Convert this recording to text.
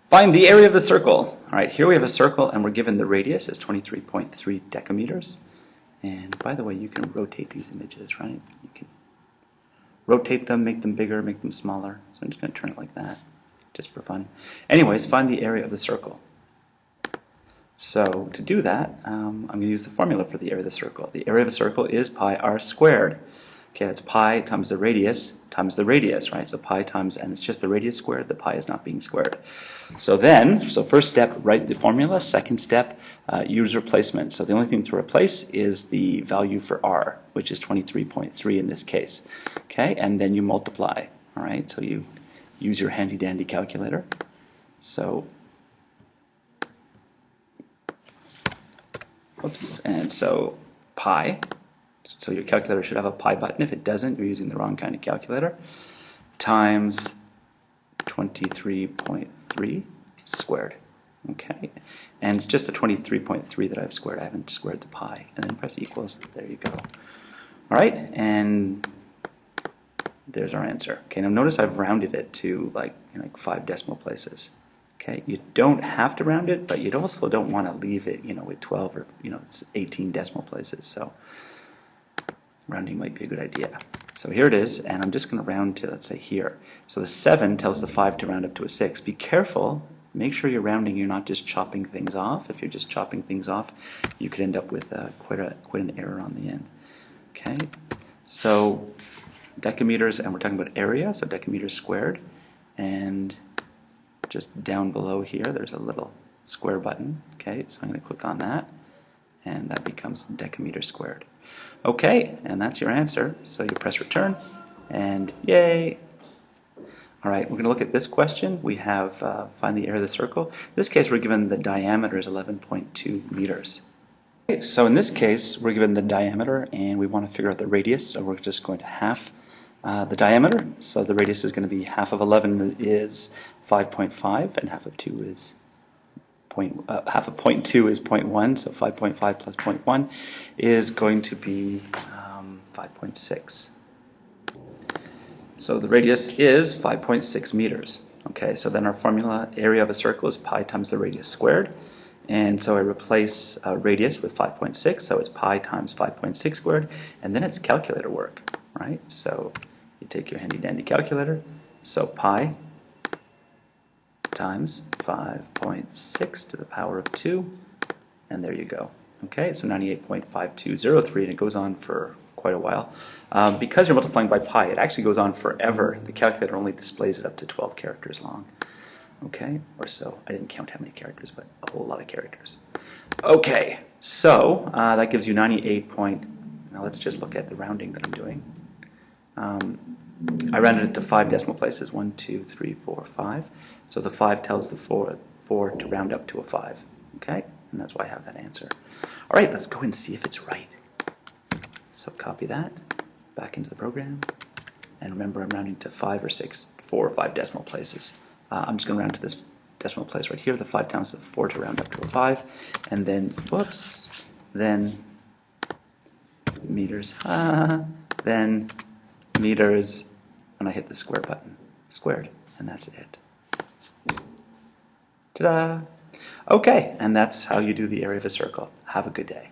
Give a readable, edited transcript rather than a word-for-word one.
Find the area of the circle. All right, here we have a circle and we're given the radius is 23.3 decameters. And by the way, you can rotate these images, right? You can rotate them, make them bigger, make them smaller. So I'm just going to turn it like that, just for fun. Anyways, find the area of the circle. So to do that, I'm going to use the formula for the area of the circle. The area of a circle is pi r squared. Okay, that's pi times the radius, right? So pi times, and it's just the radius squared, the pi is not being squared. So first step, write the formula. Second step, use replacement. So the only thing to replace is the value for r, which is 23.3 in this case. Okay, and then you multiply. All right, so you use your handy dandy calculator. So, and so pi. So your calculator should have a pi button. If it doesn't, you're using the wrong kind of calculator. Times 23.3 squared. Okay, and it's just the 23.3 that I've squared. I haven't squared the pi. And then press equals. There you go. All right, and there's our answer. Okay, now notice I've rounded it to like 5 decimal places. Okay, you don't have to round it, but you also don't want to leave it, with 12 or 18 decimal places. So rounding might be a good idea. So here it is, and I'm just going to round to, let's say, here. So the 7 tells the 5 to round up to a 6. Be careful. Make sure you're rounding. You're not just chopping things off. If you're just chopping things off, you could end up with quite an error on the end. Okay. So decameters, and we're talking about area, so decameters squared. And just down below here, there's a little square button. Okay, so I'm going to click on that, and that becomes decameter squared. Okay, and that's your answer. So you press return, and yay! All right, we're going to look at this question. We have find the area of the circle. In this case, we're given the diameter is 11.2 meters. Okay, so in this case, we're given the diameter, and we want to figure out the radius. So we're just going to half the diameter. So the radius is going to be half of 11 is 5.5, and half of 2 is half of 0.2 is 0.1, so 5.5 plus 0.1 is going to be 5.6. So the radius is 5.6 meters. Okay, so then our formula, area of a circle, is pi times the radius squared. And so I replace radius with 5.6, so it's pi times 5.6 squared, and then it's calculator work, right? So you take your handy dandy calculator, so pi times 5.6 to the power of 2, and there you go. Okay, so 98.5203, and it goes on for quite a while. Because you're multiplying by pi, it actually goes on forever. The calculator only displays it up to 12 characters long. Okay, or so. I didn't count how many characters, but a whole lot of characters. Okay, so that gives you 98 point. Now let's just look at the rounding that I'm doing. I rounded it to 5 decimal places, 1, 2, 3, 4, 5. So the 5 tells the 4 to round up to a 5. Okay, and that's why I have that answer. All right, let's go and see if it's right. So copy that back into the program, and remember I'm rounding to 5 or 6, 4 or 5 decimal places. I'm just going to round to this decimal place right here, the 5 times the 4 to round up to a 5, and then whoops, then meters, then meters, and I hit the square button, squared, and that's it. Ta-da! Okay, and that's how you do the area of a circle. Have a good day.